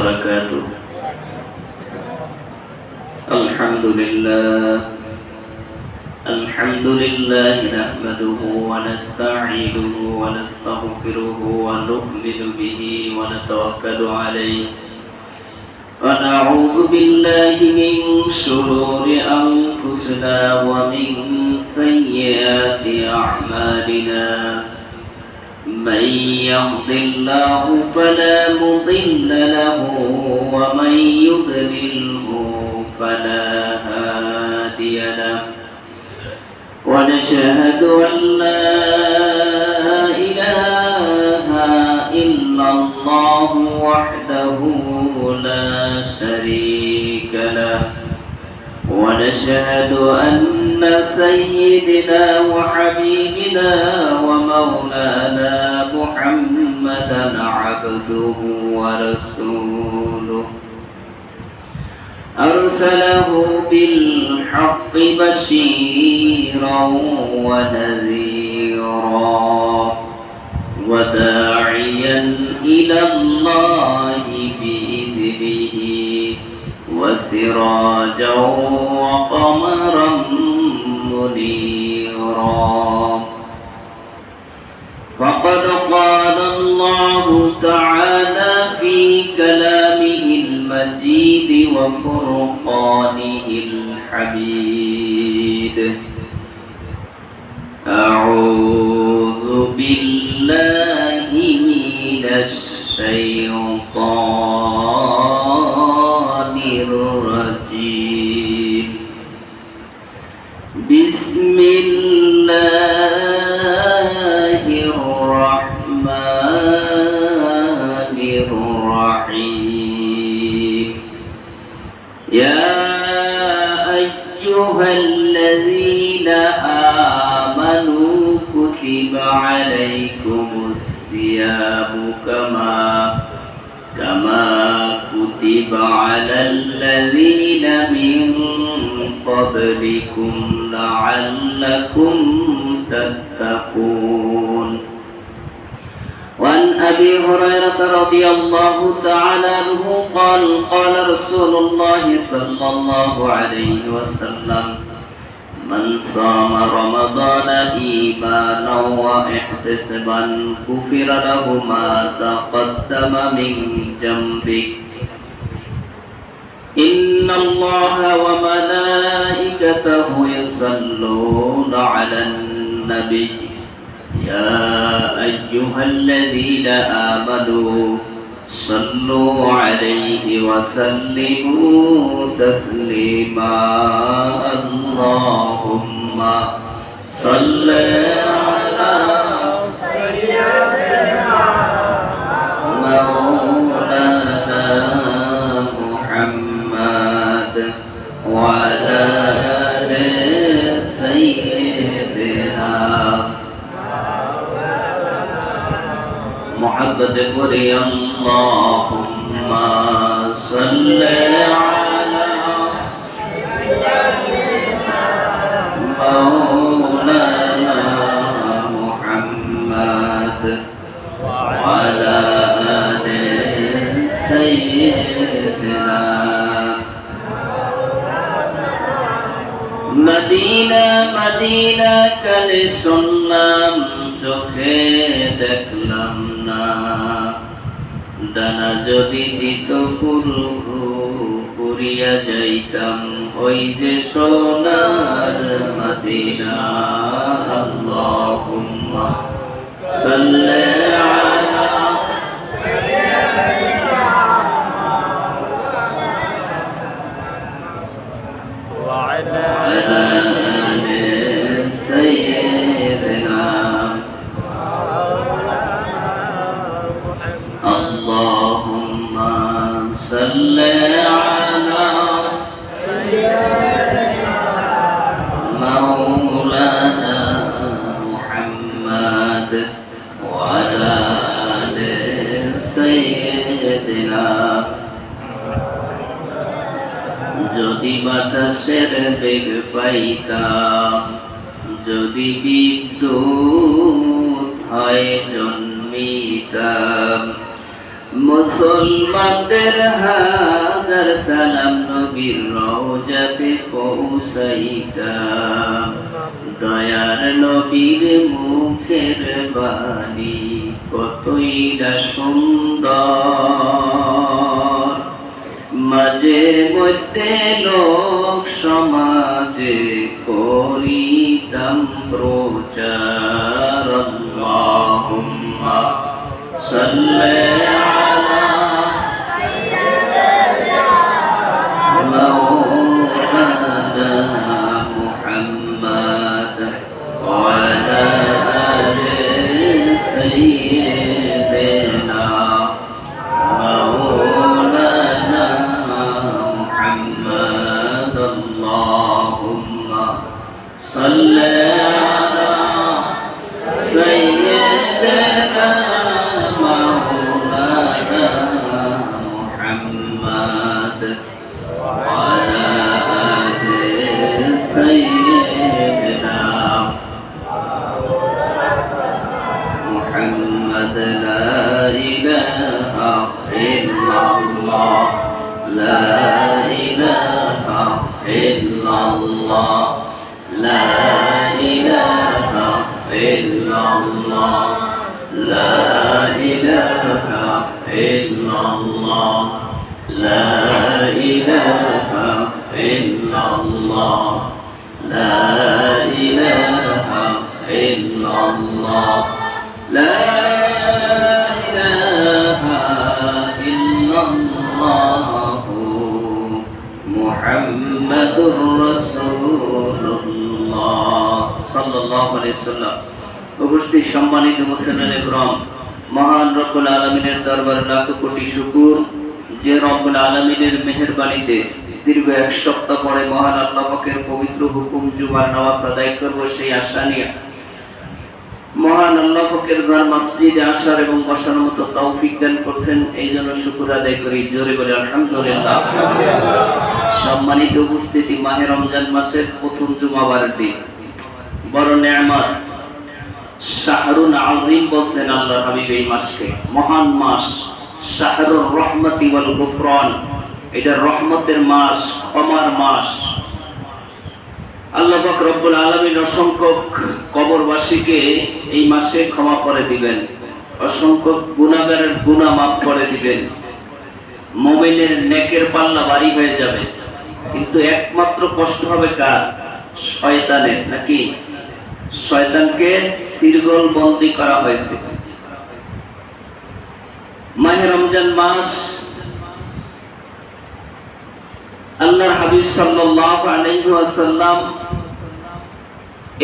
وبركاته. الحمد لله نحمده ونستعينه ونستغفره ونؤمن به ونتوكل عليه ونعوذ بالله من شرور أنفسنا ومن سيئات أعمالنا. من يهد الله فلا مضل له ومن يضلله فلا هادي له. ونشهد أن لا إله إلا الله وحده لا شريك له. ونشهد أن سيدنا وحبيبنا ومولانا محمدا عبده ورسوله أرسله بالحق بشيرا ونذيرا وداعيا إلى الله بإذنه وسراجا وقمرا منيرا. فقد قال الله تعالى في كلامه المجيد وفرقانه الحميد: أعوذ بالله من الشيطان الرجيم. بسم الله الرحمن الرحيم. يا أيها الذين آمنوا كتب عليكم الصيام كما كتب على الذين من قبلكم لعلكم تتقون. وعن أبي هريرة رضي الله تعالى عنه قال: قال رسول الله صلى الله عليه وسلم: من صام رمضان إيمانا واحتسابا غفر له ما تقدم من ذنبه. إن الله وملائكته يصلون على النبي يا أيها الذين آمنوا صلوا عليه وسلموا تسليما. اللهم صل على سيدنا مولانا محمد وعلى آل سيدنا محمد قري. اللهم صل على سيدنا مولانا محمد وعلى آل سيدنا. Medina Medina কালে শুনলাম, চোখে দেখলাম না। দানা যদি দিত পুরিয়া যাইতাম ওই যে সোনার মদিনা। আল্লাহুম্মা সাল্লি আলা সাইয়্যিদিনা ওয়া আলা আলি সাইয়্যিদিনা। اللهم صل على سيدنا مولانا محمد وعلى آل سيدنا। যদি বাতাসের বেগ পাইতাম, যদি বিদ্যুৎ হয় জন্মিতাম, মুসলমানদের হাজার সালাম নবীর রওজাতে পৌঁছাইতাম, দয়ার নবীর মুখের বাণী কতই না সুন্দর। মাঝে মধ্যে লোক সমাজে করিতাম প্রচার। আল্লাহুম্মা সাল্লি আলা মাওলানা মুহাম্মাদ ওয়া আলা আলি সাইয়্যিদিনা মাওলানা মুহাম্মাদ। আল্লাহুম্মা সাল্লি আলা সাইয়্যিদিনা মাওলানা মুহাম্মাদ ওয়া আলা আলি সাইয়্যিদিনা মুহাম্মাদ। লা ইলাহা ইল্লাল্লাহ, লা ইলাহা ইল্লাল্লাহ, লা ইলাহা ইল্লাল্লাহ, লা ইলাহা ইল্লাল্লাহ, লা ইলাহা ইল্লাল্লাহ, লা ইলাহা ইল্লাল্লাহ, লা ইলাহা ইল্লাল্লাহ মুহাম্মাদুর রাসূলুল্লাহ সাল্লাল্লাহু আলাইহি ওয়াসাল্লাম। উপস্থিত সম্মানিত মুসলিম ইকরাম, মহান রব্বুল আলামিনের দরবারে লাখো কোটি শুকর যে রব্বুল আলামিনের মেহেরবানিতে দীর্ঘ এক সপ্তাহ পরে মহান আল্লাহ পাকের পবিত্র হুকুম জুমার নামাজ আদায় করব সেই আশা নিয়ে মহান আল্লাহ পাকের ঘর মসজিদে আসার এবং বসার মতো তৌফিক দান করছেন, এই জন্য শুকর আদায় করি। জোরে বলে আলহামদুলিল্লাহ। সম্মানিত উপস্থিতি, মাহে রমজান মাসের প্রথম জুমাবার দিন, বড় নেয়ামত, শাহরুন আযীম বলছেন আল্লাহর হাবিব এই মাসকে, মহান মাস, শাহরুর রহমতি ওয়াল গুফরান, এটা রহমতের মাস, ক্ষমার মাস। আল্লাহ পাক রব্বুল আলামিন অসংখ্য কবরবাসীকে এই মাসে ক্ষমা করে দিবেন, অসংখ্য গুনাহগারের গুনাহ মাফ করে দিবেন, মুমিনের নেকের পাল্লা ভারী হয়ে যাবে। কিন্তু একমাত্র কষ্ট হবে কার? শয়তানের। নাকি শয়তানকে সিরগল বন্দী করা হয়েছে। মাহে রমজান মাস, আল্লাহর হাবিব সাল্লাল্লাহু আলাইহি ওয়াসাল্লাম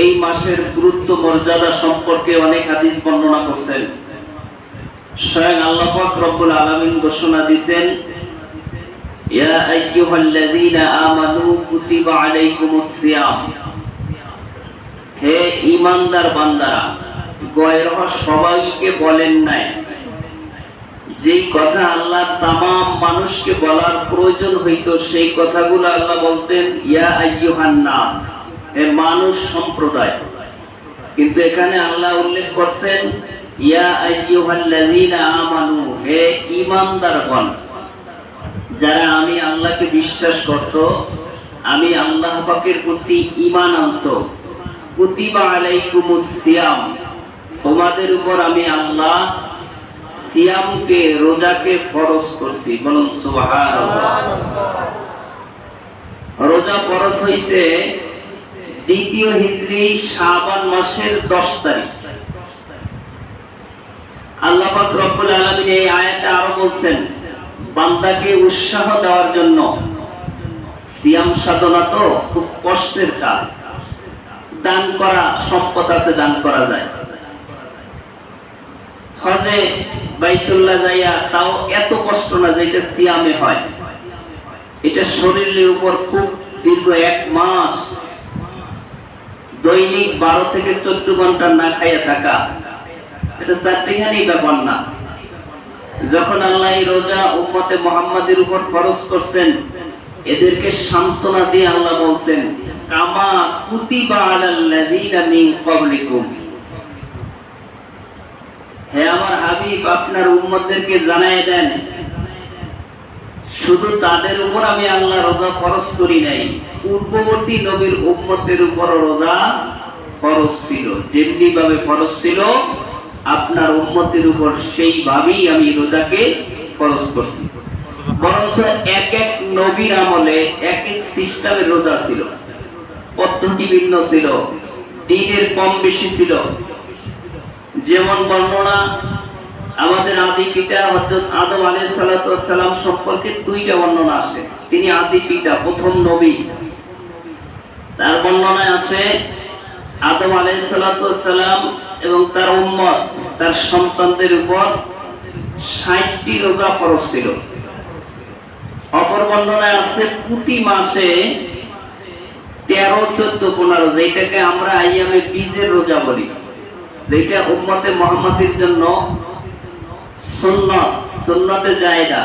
এই মাসের গুরুত্ব মর্যাদা সম্পর্কে অনেক হাদিস বর্ণনা করছেন। স্বয়ং আল্লাহ পাক রব্বুল আলামিন ঘোষণা দিয়েছেন, ইয়া আইয়ুহাল্লাযীনা আমানু কুতিবা আলাইকুমুস সিয়াম, হে ঈমানদার বান্দারা, গয়র সবাইকে বলেন নাই, যেই কথা আল্লাহ তামাম মানুষকে বলার প্রয়োজন হইতো সেই কথাগুলো আল্লাহ বলতেন ইয়া আইয়ুহান নাস, হে মানুষ সম্প্রদায়। কিন্তু এখানে আল্লাহ উল্লেখ করছেন ইয়া আইয়ুহাল্লাযীনা আমানু, হে ঈমানদারগণ, যারা আমি আল্লাহকে বিশ্বাস করছো, আমি আল্লাহ পাকের প্রতি ঈমান আনছো, কুতিবা আলাইকুমুস সিয়াম, তোমাদের উপর আমি আল্লাহ সিয়ামকে, রোজাকে ফরজ করছি। বলুন সুবহানাল্লাহ। রোজা ফরজ হইছে দ্বিতীয় হিজরি শাবান মাসের 10 তারিখ। আল্লাহ পাক রব্বুল আলামিন এই আয়াতে আরো বলছেন, বান্দাকে উৎসাহ দেওয়ার জন্য, সিয়াম সাধনা তো খুব কষ্টের কাজ, দান করা, সম্পদ আছে দান করা যায়, হজে বাইতুল্লাহ যাইয়া তাও এত কষ্ট না যেটা সিয়ামে হয়। এটা শরীরের উপর খুব দীর্ঘ 1 মাস দৈনিক 12 থেকে 14 ঘন্টা না খাইয়া থাকা, এটা চারটিখানি ব্যাপার না। যখন আল্লাহ এই রোজা উম্মতে মুহাম্মাদের উপর ফরজ করছেন, এদেরকে সান্ত্বনা দিয়ে আল্লাহ বলছেন কামা কুতিবা আলাল্লাযীনা মিন ক্বাবলিকুম, হে আমার হাবিব, আপনার উম্মতদেরকে জানায় দেন, শুধু তাদের উপর আমি আল্লাহ রোজা ফরজ করি নাই, পূর্ববর্তী নবীর উম্মতের উপর রোজা ফরজ ছিল। যেমনি ভাবে ফরজ ছিল আপনার উম্মতের উপর, সেইভাবেই আমি রোজাকে ফরজ করছি। বরঞ্চ এক এক নবীর আমলে এক এক সিস্টেমের রোজা ছিল, পদ্ধতি ভিন্ন ছিল, দিনের কম বেশি ছিল। যেমন বর্ণনা আমাদের আদি পিতা হযরত আদম আলাইহিস সালাতু ওয়াস সালাম সম্পর্কে দুইটা বর্ণনা আছে। তিনি আদি পিতা, প্রথম নবী। তার বর্ণনায় আছে আদম আলাইহিস সালাতু ওয়াস সালাম এবং তার উম্মত, তার সন্তানদের উপর ৬০টি রোজা ফরজ ছিল। অপর বর্ণনায় আছে প্রতি মাসে ১৩, ১৪, ১৫, যেটাকে আমরা আইয়ামে বীজের রোজা বলি, যেটা উম্মতে মুহাম্মাদের জন্য সুন্নাত, সুন্নাতে জায়েদা,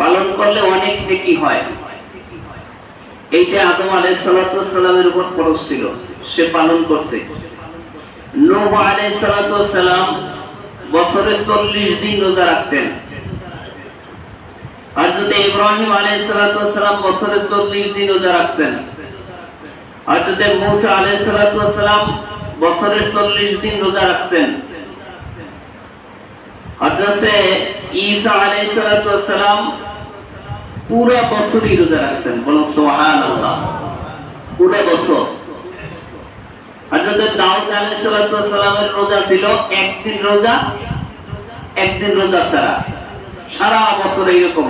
পালন করলে অনেক নেকি হয়। এইটা আদম আলাইহিস সালাতু ওয়াস সালামের উপর ফরজ ছিল, সে পালন করছে। নূহ আলাইহিস সালাতু ওয়াস সালাম বছরে ৪০ দিন রোজা রাখতেন। হযরত ইব্রাহিম আলাইহিস সালাতু ওয়াস সালাম বছরে ৪০ দিন রোজা রাখছেন। হযরত মূসা আলাইহিস সালাতু ওয়াস সালাম বছরে ৪০ দিন রোজা রাখছেন। হযরত ঈসা আলাইহিস সালাতু ওয়াস সালাম পুরো বছরই রোজা রাখছেন। বলুন সুবহানাল্লাহ, পুরো বছর। হযরত দাউদ আলাইহিস সালাতু ওয়াস সালামের রোজা ছিল একদিন রোজা, একদিন রোজা ছাড়া, সারা বছর এইরকম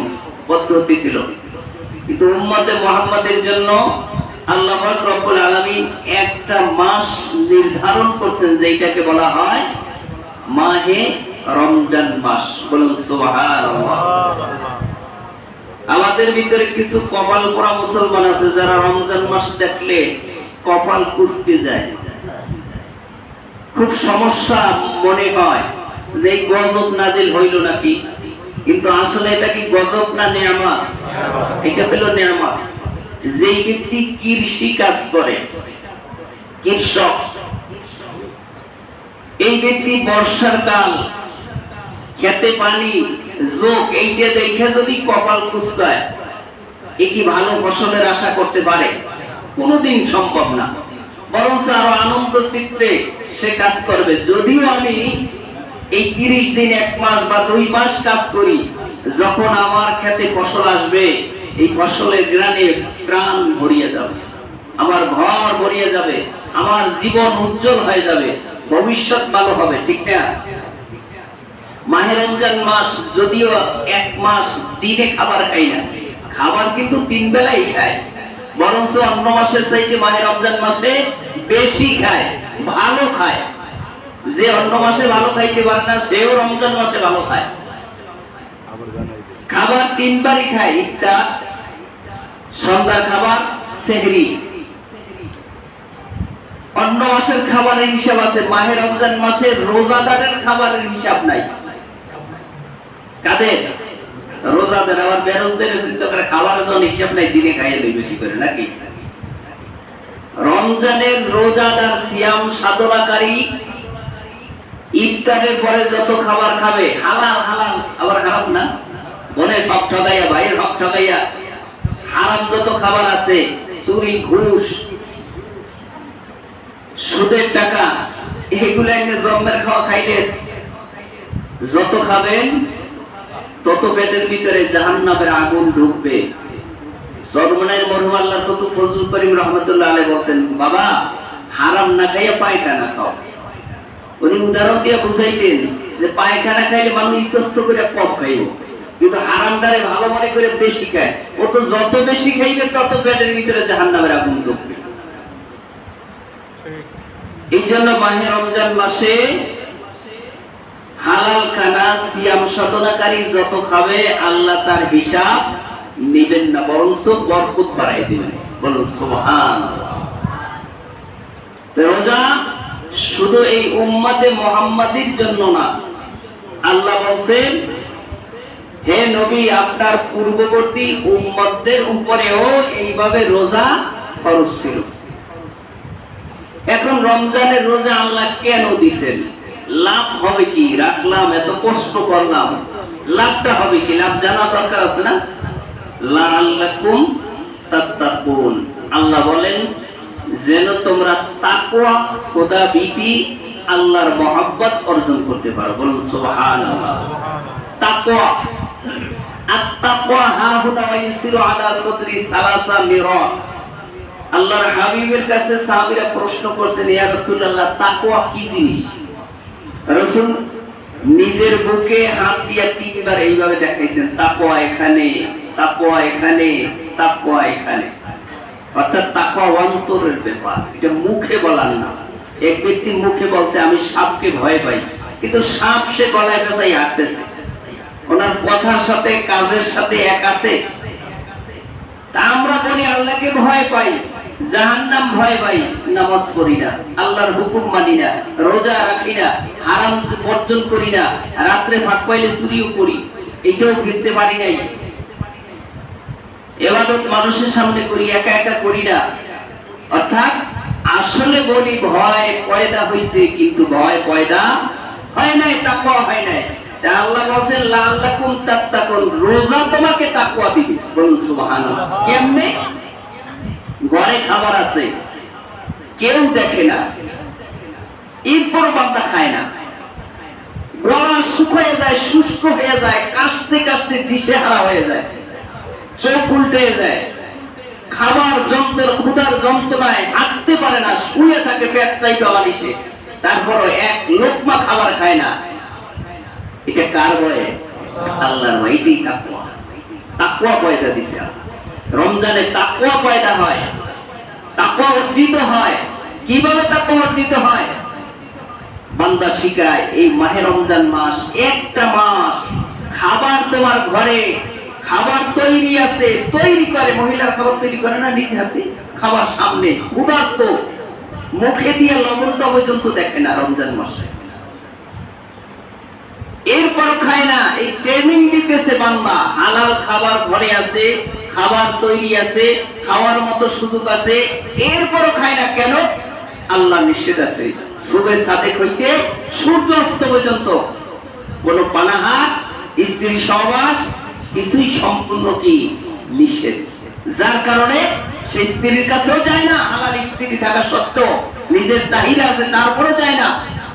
পদ্ধতি ছিল। কিন্তু উম্মতে মুহাম্মাদের জন্য আল্লাহ পাক রব্বুল আলামিন একটা মাস নির্ধারণ করছেন, যেটাকে বলা হয় মাহে রমজান মাস। বলুন সুবহানাল্লাহ। আমাদের ভিতরে কিছু কপাল পোড়া মুসলমান আছে, যারা রমজান মাস দেখলে কপাল কুঁচকে যায়, খুব সমস্যা মনে হয় যে এই গজব নাজিল হইল নাকি। কিন্তু আসলে এটা কি গজব না নেয়ামত? এটা পেল নেয়ামত। যেই ব্যক্তি কৃষি কাজ করে, কৃষক, এই ব্যক্তি বর্ষার কাল, খেতে পানি যোগ, এইটা দেখে যদি কপাল কুঁচকায়, এ কি ভালো ফসলের আশা করতে পারে? কোনোদিন সম্ভব না। বরঞ্চ আরো আনন্দ চিত্রে সে কাজ করবে। যদিও আমি এই ৩০ দিন, ১ মাস বা ২ মাস কাজ করি, যখন আমার খেতে ফসল আসবে, এই ফসলের গ্রানে প্রাণ ভরিয়ে যাবে, আমার ঘর ভরিয়ে যাবে, আমার জীবন উজ্জ্বল হয়ে যাবে, ভবিষ্যৎ ভালো হবে, ঠিক না? মাহে রমজান মাস যদিও ১ মাস দিনে খাবার খাই না, খাবার কিন্তু ৩ বেলাই খায়, বরঞ্চ অন্য মাসের চাইতে মাহে রমজান মাসে বেশি খায়, ভালো খায়। যে অন্য মাসে ভালো খাইতে পারে না, সেও রমজান মাসে ভালো খায়। খাবার ৩ বারই খায়, ইফতার, সন্ধ্যার খাবার, সেহরি। অন্য মাসের খাবারের হিসাব আছে, মাহে রমজান মাসে রোজাদারের খাবারের হিসাব নাই। কাদের? রোজাদার। আবার বেরোজদের চিন্তা করে খাবারের জন্য হিসাব নাই, দিনে খাইয়ে দেয় বেশি করে নাকি? রমজানের রোজাদার, সিয়াম সাধনাকারী, ইফতারের পরে যত খাবার খাবে হালাল, হালাল আবার হারাম না, বোনের হক ঠগাইয়া, ভাইয়ের হক ঠগাইয়া, হারাম যত খাবার আছে, চুরি, ঘুষ, সুদের টাকা, এগুলো একটা জম্মের খাওয়া খাইলে যত খাবেন তত পেটের ভিতরে জাহান্নামের আগুন ঢুকবে। চরমনাইয়ের মরহুম আল্লাহর কত ফজলুল করিম রহমতুল্লাহ আলাইহি বলতেন, বাবা হারাম না খাইয়া পায়খানা খাও। উনি উদাহরণ দিয়ে বুঝাইতেন যে পায়খানা খাইলে মানুষ ইতস্ত করে কম খাইব, কিন্তু হারামদারে ভালো মনে করে বেশি খায়। ও তো যত বেশি খাইবে তত পেটের ভিতরে জাহান্নামের আগুন ঢুকবে। এই জন্য মাহে রমজান মাসে হালাল খানা, সিয়াম সাধনাকারী যত খাবে আল্লাহ তার হিসাব নেবেন না, বরঞ্চ বরকত বাড়াই দিবেন। বলুন সুবহানাল্লাহ। রোজা শুধু এই উম্মতে মুহাম্মাদির জন্য না, আল্লাহ বলছেন হে নবী, আপনার পূর্ববর্তী উম্মতদের উপরেও এইভাবে রোজা ফরজ ছিল। এখন রমজানের রোজা আল্লাহ কেন দিবেন? লাভ হবে কি? রাখলাম, এত কষ্ট করলাম, লাভটা হবে কি? লাভ জানা দরকার আছে না? লাআল্লাকুম তাত্তাকুন, আল্লাহ বলেন যেন তোমরা তাকওয়া, খোদাভীতি, আল্লাহর মহব্বত অর্জন করতে পারো। বলুন সুবহানাল্লাহ। তাকওয়া, আত-তাকওয়া হাহুনা ওয়া ইউসিরু আলা সাদরি সালাসা মিরার। আল্লাহর হাবিবের কাছে সাহাবীরা প্রশ্ন করছেন, ইয়া রাসূলুল্লাহ, তাকওয়া কি জিনিস? রাসূল নিজের বুকে হাত দিয়ে তিনবার এইভাবে দেখাইছেন, তাকওয়া এখানে, তাকওয়া এখানে, তাকওয়া এখানে। অর্থাৎ তাকওয়া অন্তরের ব্যাপার, এটা মুখে বলার না। এক ব্যক্তি মুখে বলছে আমি সাপকে ভয় পাই, কিন্তু সাপ সে গলায় পেঁচাই হাঁটতেছে, ওনার কথার সাথে কাজের সাথে এক আছে। তা আমরা বলি আল্লাহকে ভয় পাই, জাহান্নাম ভয় পাই, নামাজ পড়ি না, আল্লাহর হুকুম মানি না, রোজা রাখি না, হারাম বর্জন করি না, রাত্রে ফাঁক পাইলে চুরিও করি, এটাও ফিরতে পারি নাই, ইবাদত মানুষের সামনে করি, একা একা করি না। অর্থাৎ আসলে বলি ভয় পয়দা হইছে, কিন্তু ভয় পয়দা হয় নাই, তাকওয়া হয় নাই। আল্লাহ বলেন লাআল্লাকুম তাত্তাকুন, রোজা তোমাকে তাকওয়া দিবে। বলুন সুবহানাল্লাহ। কেমনে? ঘরে খাবার আছে, কেউ দেখে না, এরপর বান্দা খায় না, গলা শুকিয়ে যায়, শুষ্ক হয়ে যায়, কাশতে কাশতে দিশেহারা হয়ে যায়, চোখ উল্টে যায়, খাবার যন্ত্রের ক্ষুধার যন্ত্রণায় হাঁটতে পারে না, শুয়ে থাকে পেট চাইতে বালিশে, তারপরও এক লোকমা খাবার খায় না। এটা কার ভয়ে? আল্লাহর ভয়ে। এটাই তাকওয়া। তাকওয়া পয়দা দিছে রমজানে, তাকওয়া পয়দা হয়, তাকওয়া অর্জিত হয়। কিভাবে তাকওয়া অর্জিত হয়? বান্দা শিখায় এই মাহে রমজান মাস, একটা মাস খাবার তোমার ঘরে, খাবার তৈরি আছে, তৈরি করে, মহিলার খাবার তৈরি করে না নিজ হাতে, খাবার সামনে, ক্ষুধার্ত, মুখে দিয়ে লবণটা পর্যন্ত দেখে না রমজান মাসে, এরপর খায় না। এই ট্রেনিং দিতেছে বান্দা, হালাল খাবার ঘরে আছে, খাবার তৈরি আছে, খাওয়ার মতো সুযোগ আছে, এরপরও খায় না। কেন? আল্লাহ নিষেধ আছে, সুবে সাদেক হইতে সূর্য অস্ত পর্যন্ত কোন পানাহার, স্ত্রী সহবাস কিছুই সম্পূর্ণ কি নিষেধ। যার কারণে সে স্ত্রীর কাছেও যায় না, হালাল স্ত্রী থাকা সত্ত্বেও নিজের চাহিদা আছে তারপরেও যায় না,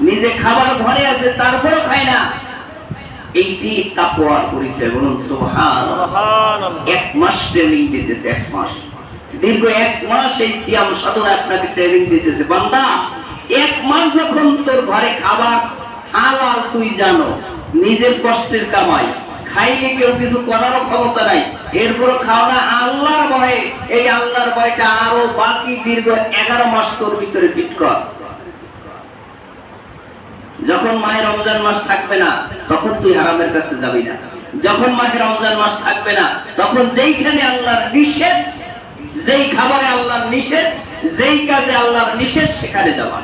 নিজে খাবার ঘরে আছে তারপরেও খায় না। এইটি তাকওয়ার পরিচয়। বলুন সুবহানাল্লাহ। এক মাস ট্রেনিং দিতেছে, এক মাস, দীর্ঘ এক মাস এই সিয়াম সাধনা আপনাকে ট্রেনিং দিতেছে। বান্দা, এক মাস যখন তোর ঘরে খাবার হালাল তুই জানো, নিজের কষ্টের কামাই, খাইলে কেউ কিছু করারও ক্ষমতা নাই, এরপরও খাও না আল্লাহর ভয়ে, এই আল্লাহর ভয়টা আরো বাকি দীর্ঘ 11 মাস তোর ভিতরে ফিট কর। যখন মাহে রমজান মাস থাকবে না তখন তুই হারামের কাছে যাবি না। যখন মাহে রমজান মাস থাকবে না তখন যেইখানে আল্লাহর নিষেধ, যেই খাবারে আল্লাহর নিষেধ, যেই কাজে আল্লাহর নিষেধ, সেখানে যাবা।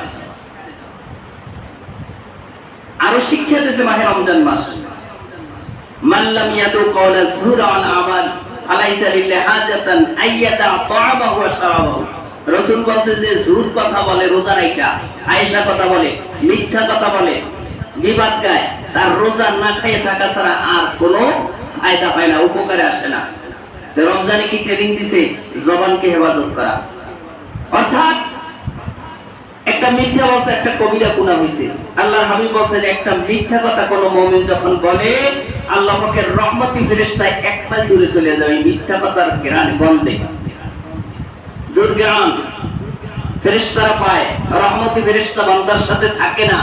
আরো শিক্ষা দিয়েছে মাহে রমজান মাস, মাল্লাম ইয়াদু কওলা যুর আল আমাল আলাইসা লিল্লাহি হাজাতান আইয়াদা তাআমাহু ওয়া শারাবাহু। রাসূল বলেন যে ঝুর কথা বলে, রোজা রাখা, আয়েশা কথা বলে, মিথ্যা কথা বলে, গীবাত গায়, তার রোজা না খেয়ে থাকা ছাড়া আর কোনো ফায়দা হয় না, উপকারে আসে না। তো রমজানে কি ট্রেনিং দিছে? জবানকে হেফাজত করা। অর্থাৎ একটা মিথ্যা বলছে, একটা কবিরা গুনাহ হইছে। আল্লাহর হাবিব বলেন একটা মিথ্যা কথা কোন মুমিন যখন বলে, আল্লাহ পাকের রহমতি ফেরেশতা এক মাইল দূরে চলে যায় এই মিথ্যা কথার ঘ্রাণ গন্ধে, দুর্গান ফেরেশতারা পায়, রহমতি ফেরেশতা বান্দার সাথে থাকে না,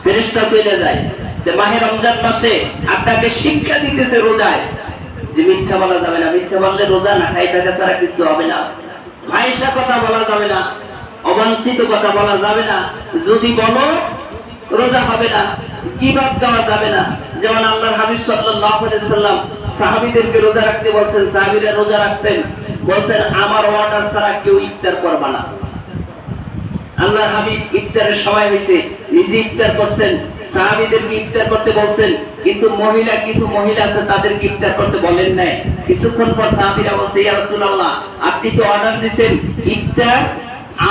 ফেরেশতা চলে যায়। যে মাহে রমজান মাসে আপনাকে শিক্ষা দিতেছে রোজায় যে মিথ্যা বলা যাবে না, মিথ্যা বললে রোজা না খাই থাকা ছাড়া কিছু হবে না, ফাহিশা কথা বলা যাবে না, অবাঞ্ছিত কথা বলা যাবে না, যদি বলো রোজা হবে না, গীবত দেওয়া যাবে না। যেমন আল্লাহর হাবিব সাল্লাল্লাহু আলাইহি সাল্লাম সাহাবীদেরকে রোজা রাখতে বলছেন, সাহাবীরা রোজা রাখছেন, বলছেন আমার অর্ডার ছাড়া কেউ ইফতার করবে না। আল্লাহর হাবিব ইফতারের সময় হয়েছে, নিজে ইফতার করছেন, সাহাবীদেরকে ইফতার করতে বলছেন, কিন্তু কিছু মহিলা আছে তাদেরকে ইফতার করতে বলেন নাই। কিছুক্ষণ পর সাহাবীরা বলছে, ইয়া রাসূলুল্লাহ আপনি তো অর্ডার দিয়েছেন ইফতার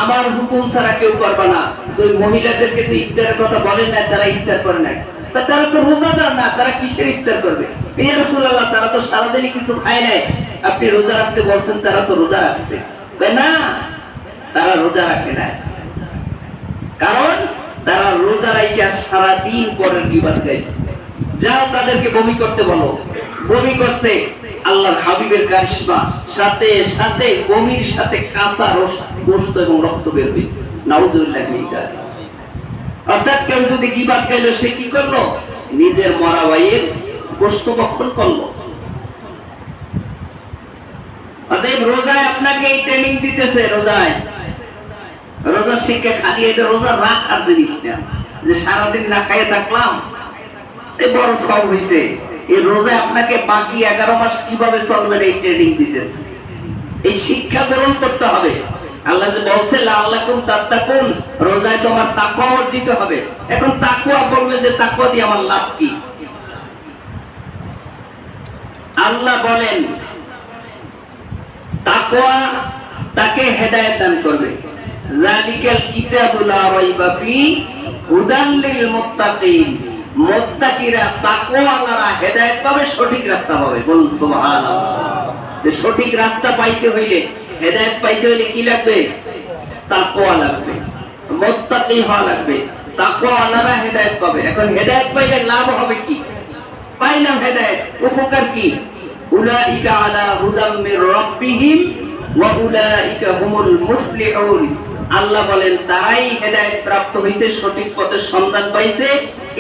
আমার হুকুম ছাড়া কেউ করবে না। ওই মহিলাদেরকে তো ইফতারের কথা বলেন না, তারা ইফতার করে না, তারা তো রোজাদার না, তারা কিসের ইফতার করবে? ইয়া রাসূলুল্লাহ, তারা তো সারাদিনই কিছু খায় নাই, আপনি রোজা রাখতে বলছেন, তারা তো রোজা রাখছে। না, তারা রোজা রাখে না, কারণ তারা রোজা রাখে সারাদিন পরের গীবত গাইছে। যাও তাদেরকে বমি করতে বলো, বমি করছে, আল্লাহর হাবিবের কারিশমা, সাথে সাথে বমির সাথে কাঁচা গোশত এবং রক্ত বের হয়েছে। নাউযুবিল্লাহি মিন যালিক। অর্থাৎ কেউ যদি গীবত গাইলো, সে কি করলো? নিজের মরা ভাইয়ের গোশত ভক্ষণ করলো। অতএব রোজায় আপনাকে এই ট্রেনিং দিতেছে, রোজা শিখে খালি এটা রোজা রাখার জিনিস না, যে সারাদিন না খাইয়ে থাকলাম এই বড় সব হয়েছে। এই রোজায় আপনাকে বাকি 11 মাস কিভাবে চলবেন এই ট্রেনিং দিতেছে, এই শিক্ষা গ্রহণ করতে হবে। আল্লাহ যে বলছে লাআল্লাকুম তাত্তাকুন, রোজায় তোমার তাকওয়া অর্জিত হবে। এখন তাকওয়া বলবে যে তাকওয়া দিয়ে আমার লাভ কি? আল্লাহ বলেন তাকওয়া তাকে হেদায়েত দান করবে। যালিকাল কিতাবুল লা রাইবা ফি হুদাল লিল মুত্তাকিন, মুত্তাকিরা তাকওয়াওয়ালারা হেদায়েত পাবে, সঠিক রাস্তা পাবে। বলুন সুবহানাল্লাহ। যে সঠিক রাস্তা পাইতে হইলে, হেদায়েত পাইতে হইলে কি লাগবে? তাকওয়া লাগবে, মুত্তাকি হওয়া লাগবে। তাকওয়াওয়ালারা হেদায়েত পাবে। এখন হেদায়েত পাইলে লাভ হবে কি? পাইলাম হেদায়েত, উপকার কি? উলাইকা আলা হুদাম মির রাব্বিহিম ওয়া উলাইকা হুমুল মুফলিহুন। আল্লাহ বলেন তারাই হেদায়েত প্রাপ্ত হইছে, সঠিক পথের সন্ধান পাইছে,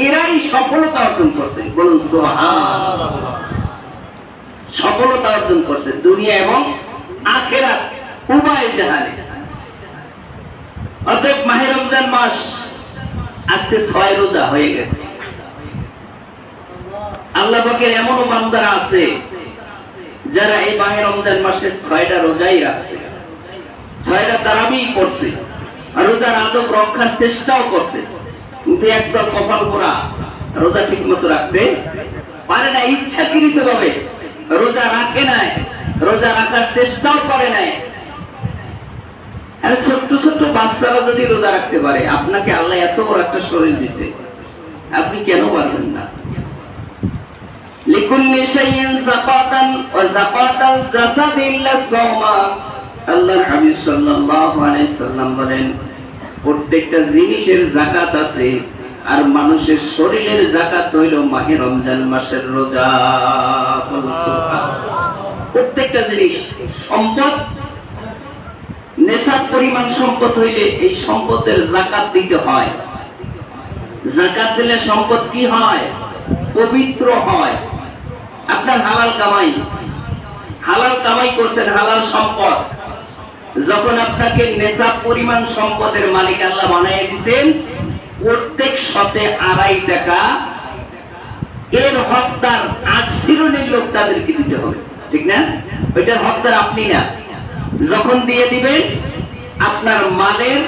এরাই সফলতা অর্জন করছে। বলুন সুবহানাল্লাহ। সফলতা অর্জন করছে দুনিয়া এবং আখিরাত উভয় জাহানে। অতএব মাহে রমজান মাস আজকে 6 রোজা হয়ে গেছে। আল্লাহ পাকের এমনও বান্দারা আছে যারা এই মাহে রমজান মাসে 6টা রোজাই রাখছে, 6টা তারাবিই পড়ছে, আর রোজার আদব রক্ষার চেষ্টাও করছে, কিন্তু একদম কপাল পোড়া, রোজা ঠিক মতো রাখতে পারে না, ইচ্ছাকৃত ভাবে রোজা রাখে নাই, রোজা রাখার চেষ্টাও করে নাই। আর ছোট্ট ছোট্ট বাচ্চারা যদি রোজা রাখতে পারে, আপনাকে আল্লাহ এত বড় একটা শরীর দিছে, আপনি কেন পারবেন না? লিকুল্লি শাইইন যাকাতান ওয়া যাকাতাল জাসাদি ইল্লা সাওমা। আল্লাহর হাবিব সাল্লাল্লাহু আলাইহি সাল্লাম বলেন প্রত্যেকটা জিনিসের যাকাত আছে, আর মানুষের শরীরের যাকাত হইল মাহে রমজান মাসের রোজা। প্রত্যেকটা জিনিস, সম্পদ নেশাব পরিমাণ সম্পদ হইলে এই সম্পদের যাকাত দিতে হয়। যাকাত দিলে সম্পদ কি হয়? পবিত্র হয়। আপনার হালাল কামাই করছেন, হালাল সম্পদ, যখন আপনাকে নেশাব পরিমাণ সম্পদের মালিক আল্লাহ বানাইয়া দিয়েছেন, প্রত্যেক শতে 2.5 টাকা এর হকদার 8 শ্রেণীর লোক, তাদেরকে দিতে হবে, ঠিক না? ওইটার হকদার আপনি না। যখন দিয়ে দিবেন, আপনার মালের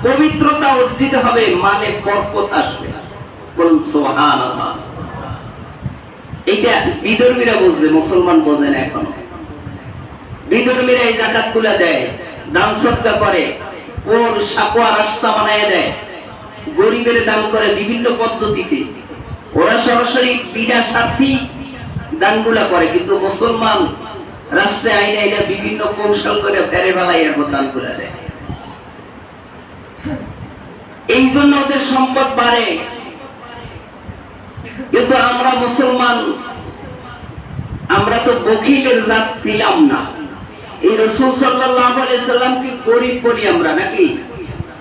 পবিত্রতা অর্জিত হবে, মালে বরকত আসবে। বলুন সুবহানাল্লাহ। এইটা বিধর্মীরা বুঝবে, মুসলমান বোঝে না এখনো। বিধর্মীরা এই যাকাত গুলা দেয়, দান সদকা করে, ওর সাকোয়া রাস্তা বানায় দেয়, গরিবের দান করে বিভিন্ন পদ্ধতিতে। ওরা সরাসরি বিনা স্বার্থী দানগুলা করে, কিন্তু মুসলমান রাষ্ট্রে আইনা বিভিন্ন কৌশল করে ফেরে বেলায় এর দানগুলা দেয়। এই জন্য ওদের সম্পদ বাড়ে। কিন্তু আমরা মুসলমান, আমরা তো বখিলের জাত ছিলাম না। এই রাসূল সাল্লাল্লাহু আলাইহি সাল্লাম কি গরিব বলি আমরা নাকি?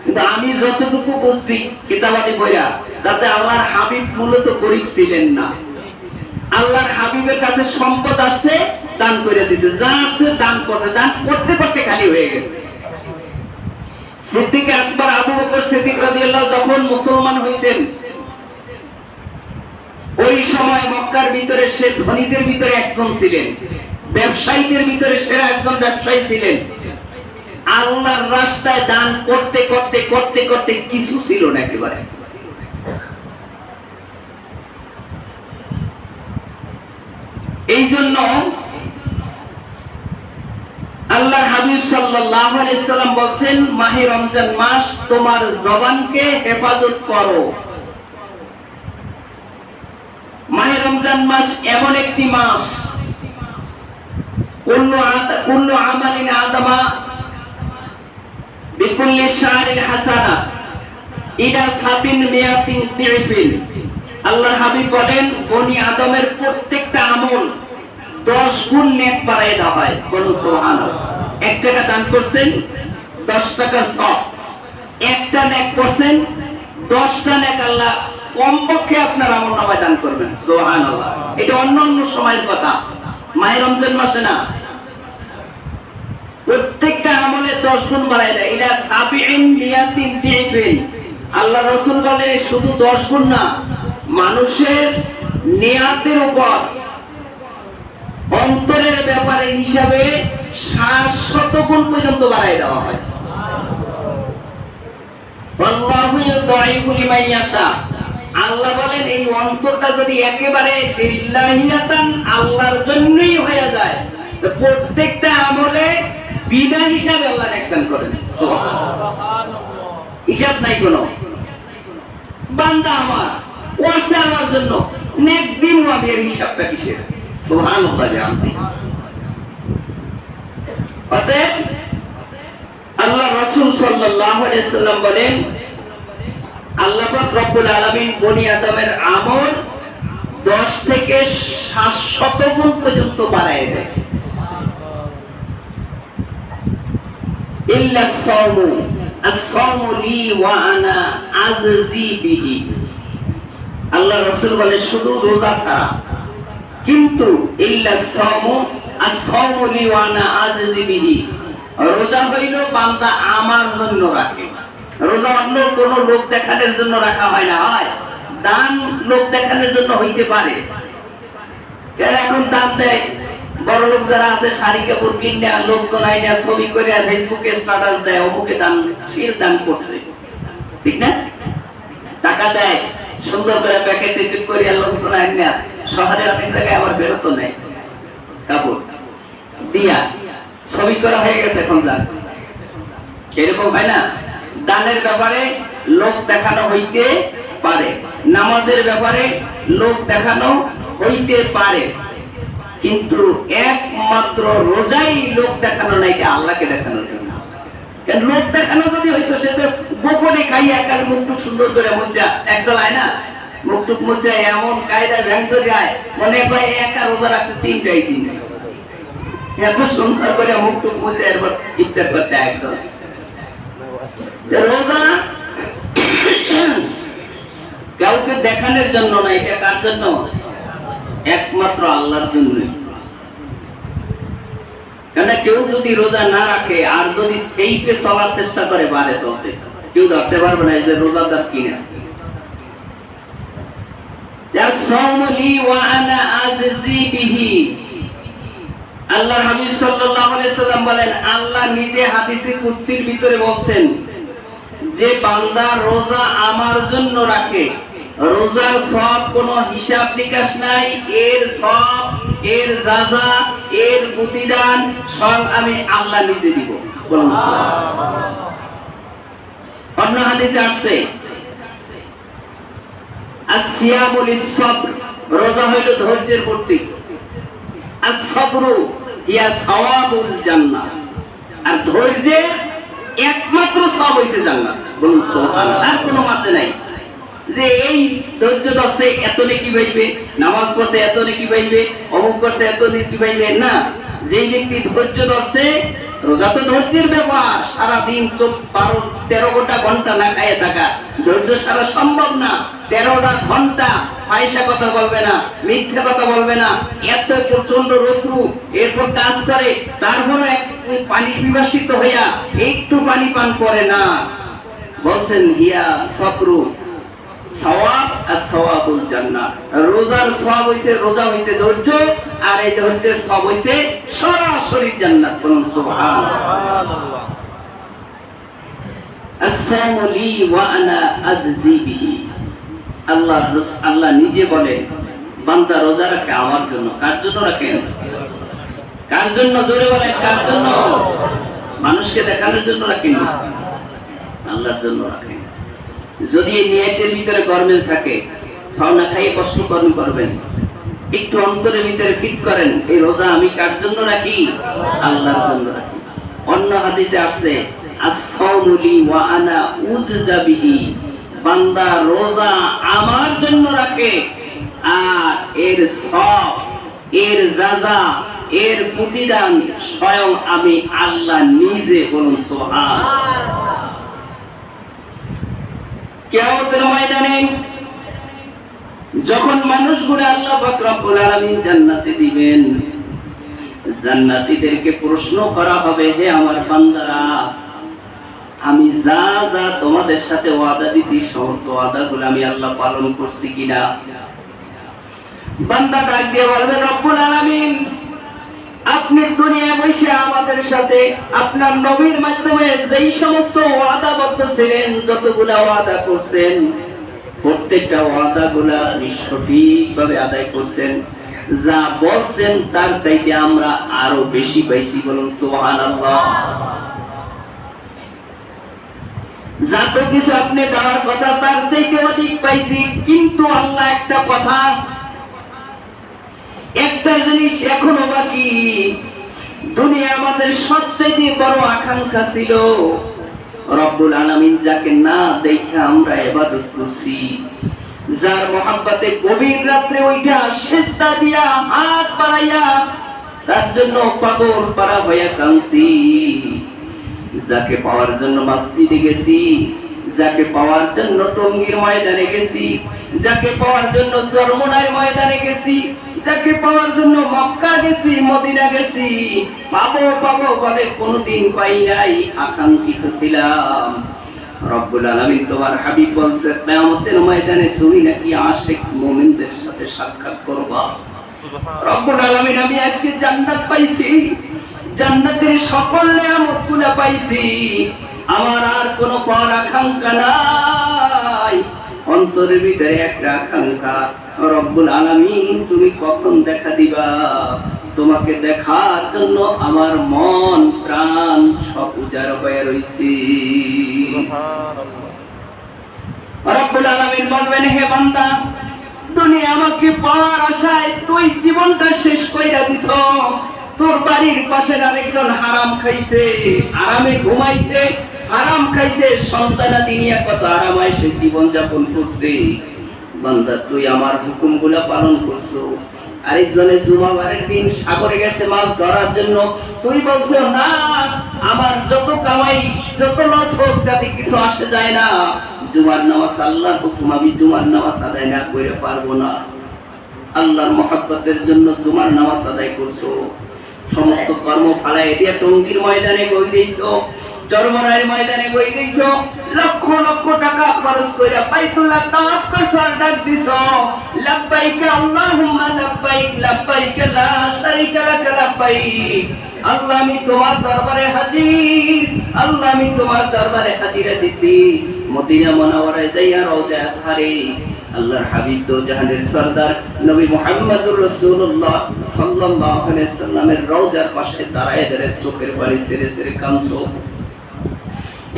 কিন্তু আমি যতটুকু বুঝছি কিতাবাদি বইরা, তাতে আল্লাহর হাবিব মূলত গরিব ছিলেন না। আল্লাহর হাবিবের কাছে সম্পদ আসছে, দান করে দিয়েছে, যা আছে দান করছে, দান করতে করতে খালি হয়ে গেছে। সিদ্দিক আকবর আবু বকর সিদ্দিক রাদিয়াল্লাহু যখন মুসলমান হয়েছেন, ওই সময় মক্কার ভিতরে সে ধনীদের ভিতরে একজন ছিলেন, ব্যবসায়ীদের ভিতরে সেরা একজন ব্যবসায়ী ছিলেন। আল্লাহর রাস্তায় দান করতে করতে করতে করতে কিছু ছিল না একেবারে। এই জন্য আল্লাহর হাবিব সাল্লাল্লাহু আলাইহি সাল্লাম বলেন, মাহে রমজান মাস তোমার জবানকে হেফাজত করো। মাহে রমজান মাস এমন একটি মাস, কুল্লু আমালিন আদামা বিকুল্লি শাহরিন হাসানা ইলা সাবিন মিয়াতিন তিরফিন। আল্লাহর হাবিব বলেন, বনি আদমের প্রত্যেকটা আমল 10 গুণ নেক বাড়ায় দেওয়া হয়। বলুন সুবহানাল্লাহ। 1 টাকা দান করছেন 10 টাকার সওয়াব, একটা নেক করছেন 10টা নেক আল্লাহ কমপক্ষে আপনার আমলনামায় দান করবেন। সুবহানাল্লাহ। এটা অন্যান্য সময়ের কথা, মাহে রমজান মাসে না। প্রত্যেকটা আমলে 10 গুণ বাড়ায় দেয়। ইলা সাবিন মিয়াতিন তিরফিন। আল্লাহ রাসূল বলেন, শুধু 10 গুণ না, মানুষের নিয়াতের উপর, অন্তরের ব্যাপারে হিসাবে 700 গুণ পর্যন্ত বাড়ায় দেওয়া হয়। আল্লাহু ইউদাইফু লিমান ইয়াশা। আল্লাহ বলেন, এই অন্তরটা যদি একেবারে লিল্লাহিয়াতান আল্লাহর জন্যই হয়ে যায়, তো প্রত্যেকটা আমলে বিনা হিসাবে আল্লাহ নেক দান করেন। সুবহানাল্লাহ। হিসাব নাই কোনো। বান্দা আমার ওয়াসে আমার জন্য নেক দিন আমি এর হিসাবটা কিসের? সুবহানাল্লাহ। জানতে অতএব আল্লাহ রাসূল সাল্লাল্লাহু আলাইহি সাল্লাম বলেন, আল্লাহ পাক রব্বুল আলামিন বনি আদমের আমল 10 থেকে 700 গুণ পর্যন্ত বাড়ায় দেয়। ইল্লা সাওমু আস-সাওমু লি ওয়া আনা আজজি বিহি। আল্লাহ রাসূল বলে, শুধু রোজা ছাড়া, কিন্তু ইল্লা সাওমু আস-সাওমু লি ওয়া আনা আজজি বিহি। রোজা হইল বান্দা আমার জন্য রাখে। রোজা অন্য কোন লোক দেখানোর জন্য রাখা হয় না। হয় দান লোক দেখানোর জন্য হইতে পারে, কেন এখন দান দেয় বড় লোক যারা আছে, শাড়ি কাপড় কিনে লোকজন আইনা ছবি করে ফেসবুকে স্ট্যাটাস দেয়, অমুকে দান, সে দান করছে, ঠিক না? টাকা দেয় সুন্দর করে প্যাকেটে টিপ করে লোকজন আইনা শহরে অনেক জায়গায় আবার বেরোতো নেই, কাপড় দিয়া ছবি করা হয়ে গেছে এখন দান। এরকম হয় না? দানের ব্যাপারে লোক দেখানো হইতে পারে, নামাজের ব্যাপারে লোক দেখানো হইতে পারে, কিন্তু একমাত্র রোজাই লোক দেখানো নাই, আল্লাহকে দেখানোর জন্য। কারণ লোক দেখানো যদি হইতো, সে তো গোপনে খাইয়া একার মুখটুক সুন্দর করে মুছিয়া, একদল আয় না মুখটুক মুছিয়া এমন কায়দায় ব্যাং ধরে আয়, মনে হয় একা রোজা রাখছে 3টাই দিন, এত সুন্দর করে মুখটুক মুছে এরপর ইফতার করতে একদল। রোজা কাউকে দেখানোর জন্য না, এটা কার জন্য? একমাত্র আল্লাহর জন্য। কেন কেউ যদি রোজা না রাখে আর যদি সেইকে চলার চেষ্টা করে বারে চলতে, কেউ ধরতে পারবে না যে রোজাদার কিনা। আল্লাহর হাবিব সাল্লাল্লাহু আলাইহি সাল্লাম বলেন, আল্লাহ নিজে হাদিসে কুদসির ভিতরে বলছেন যে বান্দা রোজা আমার জন্য রাখে, রোজার সব কোনো হিসাব নিকাশ নাই, এর সব, এর যাজা, এর প্রতিদান সব আমি আল্লাহ নিজে দিব। বলুন সুবহানাল্লাহ। অন্য হাদিসে আসছে, আসিয়ামু লিস-সাবর, রোজা হইল ধৈর্যের প্রতীক। আস-সাবরু হিয়া সাওয়াবুল জান্নাহ, আর ধৈর্যের একমাত্র সওয়াব হইছে জান্নাত। বলুন সুবহানাল্লাহ। আর কোনো মাত্রা নাই যে এই ধৈর্য ধরছে এত নেকি পাইবে, নামাজ পড়ছে এত নেকি পাইবে, অমুক করছে এত নেকি পাইবে, না। যেই ব্যক্তি ধৈর্য ধরছে, রোজা তো ধৈর্যের ব্যাপার, সারাদিন 13 ঘন্টা না খাইয়ে থাকা, ধৈর্য সারা সম্ভব না। 13টা ঘন্টা পয়সা কথা বলবে না, মিথ্যা কথা বলবে না, এত প্রচন্ড রৌদ্র, এরপর কাজ করে, তারপরে পানি বিভাসিত হইয়া একটু পানি পান করে না। বলছেন হিয়া সবরু সওয়াব আর সওয়াবুল জান্নাহ, রোজার সওয়াব হইছে, রোজা হইছে ধৈর্য, আর এই ধৈর্যের সওয়াব হইছে সরাসরি জান্নাত। বলুন সুবহানাল্লাহ। আসসামু লি ওয়া আনা আজজি বিহি। আল্লাহ নিজে বলে, বান্দা রোজা রাখে আমার জন্য। কার জন্য রাখেন? কার জন্য? জোরে বলেন, কার জন্য? মানুষকে দেখানোর জন্য রাখেন, আল্লাহর জন্য রাখেন। যদি এই নিয়তের ভিতরে গরমিল থাকে, খাও না খাইয়ে কষ্ট করবেন, একটু অন্তরের ভিতরে ফিট করেন, এই রোজা আমি কার জন্য রাখি? আল্লাহর জন্য রাখি। অন্য হাদিসে আসছে as-সাওমু লি ওয়া আনা উজজা বিহি, বান্দা রোজা আমার জন্য রাখে আর এর সওয়াব, এর যাজা, এর প্রতিদান স্বয়ং আমি আল্লাহ নিজে। বলুন সুবহানাল্লাহ। কিয়ামতের ময়দানে যখন মানুষগুলো আল্লাহ পাক রব্বুল আলামিন জান্নাতে দিবেন, জান্নাতীদেরকে প্রশ্ন করা হবে, হে আমার বান্দারা, আমি যা যা তোমাদের সাথে ওয়াদা দিছি সমস্ত ওয়াদাগুলো আমি আল্লাহ পালন করছি কিনা? বান্দা ডাক দিয়ে বলবে, রব্বুল আলামিন, আপনি দুনিয়ায় বসে আমাদের সাথে আপনার নবীর মাধ্যমে যেই সমস্ত ওয়াদাবদ্ধ ছিলেন, যতগুলা ওয়াদা করছেন, প্রত্যেকটা ওয়াদাগুলা আপনি সঠিকভাবে আদায় করছেন। যা বলছেন তার চাইতে আমরা আরো বেশি পাইছি। বলুন সুবহানাল্লাহ। যত কিছু আপনি দেওয়ার কথা তার চাইতে অধিক পাইছি, কিন্তু আল্লাহ একটা কথা, একটা জিনিস এখনো বাকি। দুনিয়া আমাদের সবচেয়ে বড় আকাঙ্ক্ষা ছিল, রব্বুল আলামিন যাকে না দেখে আমরা ইবাদত করছি, যার মহব্বতে গভীর রাত্রে ওইটা সিজদা দিয়া হাত বাড়াইয়া তার জন্য পাগল পারা হয়ে কাঁদছি, যাকে পাওয়ার জন্য মসজিদে গেছি, যাকে পাওয়ার জন্য টঙ্গীর ময়দানে গেছি, যাকে পাওয়ার জন্য চরমোনাই ময়দানে গেছি, যাকে পাওয়ার জন্য মক্কা গেছি, মদিনা গেছি, পাবো পাবো বলে কোনদিন পাই নাই, আকাঙ্ক্ষিত ছিলাম। রব্বুল আলামিন তোমার হাবিব বলছে, কিয়ামতের ময়দানে তুমি নাকি আশিক মুমিনদের সাথে সাক্ষাৎ করবা। রব্বুল আলামিন, আমি আজকে জান্নাত পাইছি, জান্নাতের সকল নিয়ামতগুলো পাইছি, আমার আর কোনো পাওয়ার আকাঙ্ক্ষা নাই। অন্তরের ভিতরে একটা আকাঙ্ক্ষা, রব্বুল আলামিন তুমি কখন দেখা দিবা? তোমাকে দেখার জন্য আমার মন প্রাণ সব উজাড় হয়ে রইছে। রব্বুল আলামিন বলবেন, হে বান্দা, দুনিয়া আমাকে পাওয়ার আশায় তুই জীবনটা শেষ কইরা দিছ। তোর বাড়ির পাশের আরেকজন হারাম খাইছে, আরামে ঘুমাইছে, হারাম খাইছে, সন্তানাদি নিয়ে কত আরামায় সে জীবন যাপন করছে। বান্দা, তুই আমার হুকুমগুলা পালন করছো। আরেকজনে জুমাবারের দিন সাগরে গেছে মাছ ধরার জন্য, তুই বলছো না, আমার যত কামাই যত লস হোক তাতে কিছু আসে যায় না, জুমার নামাজ আল্লাহর হুকুম, আমি জুমার নামাজ আদায় না করে পারবো না। আল্লাহর মহব্বতের জন্য জুমার নামাজ আদায় করছো, সমস্ত কর্ম ফালাই দিয়ে টঙ্গীর ময়দানে গই দিয়েছো, চরমোনাইয়ের ময়দানে গই দিয়েছো, লক্ষ লক্ষ টাকা খরচ করে বাইতুল্লাহ তাওয়াফ করার ডাক দিছো, লাব্বাইক আল্লাহুম্মা লাব্বাইক, লাব্বাইক লা শারীকা লাক লাব্বাইক। আল্লাহ, আমি তোমার দরবারে হাজির, আল্লাহ আমি তোমার দরবারে হাজিরা দিছি। মদিনা মুনাওয়ারায় যাইয়া রওজায় ধারে আল্লাহর হাবিব দো জাহানের সরদার নবী মুহাম্মদুর রাসূলুল্লাহ সাল্লাল্লাহু আলাইহি সাল্লামের রওজার পাশে দাঁড়ায় দাঁড়ায় চোখের পানি ছেড়ে ছেড়ে কাঁদছো।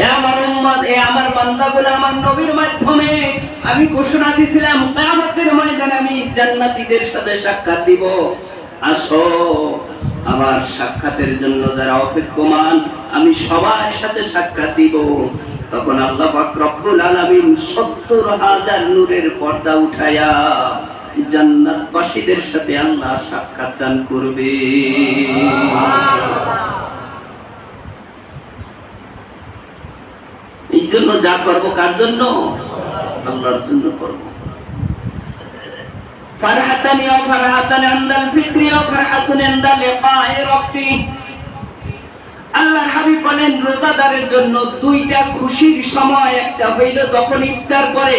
এ আমার উম্মত, এ আমার বান্দাগুলো, আমার নবীর মাধ্যমে আমি ঘোষণা দিয়েছিলাম, কিয়ামতের ময়দানে আমি জান্নাতীদের সাথে সাক্ষাৎ দিব। আসো, আমার সাক্ষাতের জন্য যারা অপেক্ষমান, আমি সবার সাথে সাক্ষাৎ দিব। তখন আল্লাহ পাক রব্বুল আলামিন ৭০,০০০ নূরের পর্দা উঠায়া জান্নাতবাসীদের সাথে আল্লাহ সাক্ষাৎ দান করবে। এই জন্য যা করব কার জন্য? আল্লাহর জন্য করব। ফারহাতানি ওয়া ফারহাতান ইনদাল ফিতরি ওয়া ফারহাতুন ইনদা লিকাই রাব্বি। আল্লাহর হাবিব বলেন, রোজাদারের জন্য দুইটা খুশির সময়, একটা হইল যখন ইফতার করে।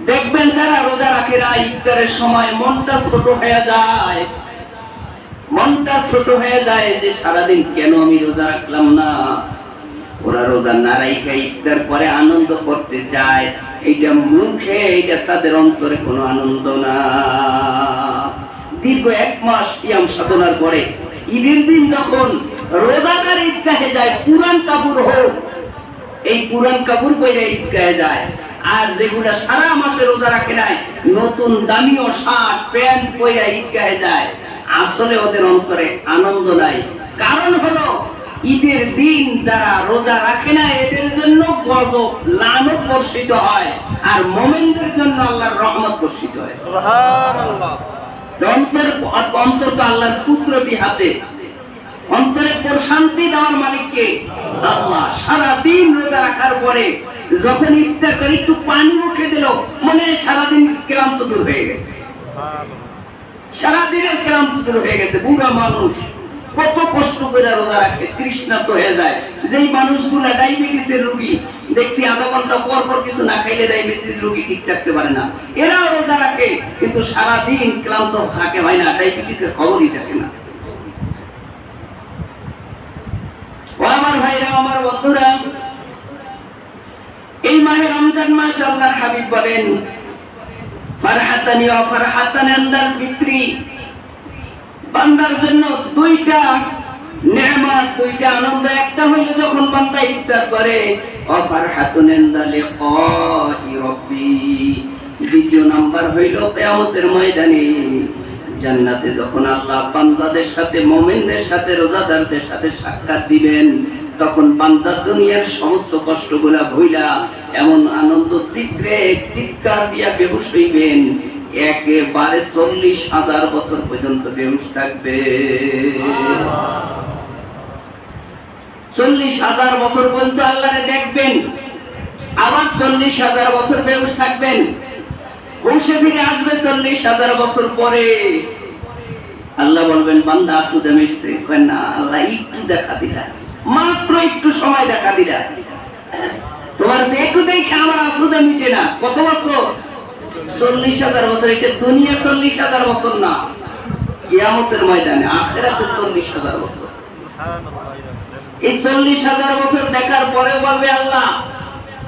দেখবেন যারা রোজা রাখে না, ইফতারের সময় মনটা ছোট হয়ে যায়, মনটা ছোট হয়ে যায় যে সারাদিন কেন আমি রোজা রাখলাম না। ওরা রোজা না রাখা ইফতার পরে আনন্দ করতে চায়, এইটা মুখে, এইটা তাদের অন্তরে কোনো আনন্দ না। দীর্ঘ 1 মাস সিয়াম সাধনার পরে ঈদের দিন যখন রোজাদার ঈদগাহে যায়, পুরান কাপড় হোক, এই পুরান কাপড় পরে ঈদগাহে যায়। আর যেগুলা সারা মাসে রোজা রাখে নাই, নতুন দামিও শার্ট প্যান্ট পরে ঈদগাহে যায়, আসলে ওদের অন্তরে আনন্দ নাই। কারণ হলো ঈদের দিন যারা রোজা রাখে না এদের জন্য গজব লানত বর্ষিত হয়, আর মুমিনদের জন্য আল্লাহর রহমত বর্ষিত হয়। সুবহানাল্লাহ। অন্তর তো আল্লাহর কুদরতি হাতে, অন্তরে প্রশান্তি দেওয়ার মালিক কে? আল্লাহ। সারা দিন রোজা রাখার পরে যখন ইফতার করে একটু পানি মুখে দিল, মনে সারাদিন ক্লান্ত দূর হয়ে গেছে, সারা দিনের ক্লান্ত দূর হয়ে গেছে। বুড়া মানুষ কত কষ্ট করে রোজা রাখে, তৃষ্ণার্ত হয়ে যায়। যেই মানুষগুলা ডায়াবেটিসের রোগী দেখছি আধা ঘন্টা পর পর কিছু না খাইলে ডায়াবেটিস রোগী ঠিক থাকতে পারে না, এরাও রোজা রাখে কিন্তু সারা দিন ক্লান্ত থাকে, হয় না, ডায়াবেটিসের খবরই থাকে না। আমার ভাইরা, আমার বন্ধুরা, এই মাহে রমজান মাস আল্লাহর হাবিব বলেন ফারহাতানি ওয়া ফারহাতান ইনদাল ফিত্রি, বান্দার জন্য দুইটা নেয়ামত, দুইটা আনন্দ। একটা হইল যখন বান্দা ইফতার করে, ওয়া ফারহাতুন ইনদাল লিকাই রাব্বি। দ্বিতীয় নাম্বার হইল কিয়ামতের ময়দানে জান্নাতে যখন আল্লাহ বান্দাদের সাথে, মুমিনদের সাথে, রোজাদারদের সাথে সাক্ষাৎ দিবেন, তখন বান্দা দুনিয়ার সমস্ত কষ্টগুলা ভুইলা এমন আনন্দ চিৎকার দিয়া বেহুশ হইবেন, একেবারে 40,000 বছর পর্যন্ত বেহুশ থাকবে। 40,000 বছর পর্যন্ত আল্লাহরে দেখবেন, আবার 40,000 বছর বেহুশ থাকবেন, হুঁশে ফিরে আসবে 40,000 বছর পরে। আল্লাহ বলবেন বান্দা আসুদে মিশছে, না আল্লাহ একটু দেখা দিলা, মাত্র একটু সময় দেখা দিলা, তোমার একটু দেখে আমার আসুদে মিটে না। কত বছর? 40,000 বছর। এটা দুনিয়া 40,000 বছর না, কিয়ামতের ময়দানে আখিরাতে 40,000 বছর। এই 40,000 বছর দেখার পরে বলবে আল্লাহ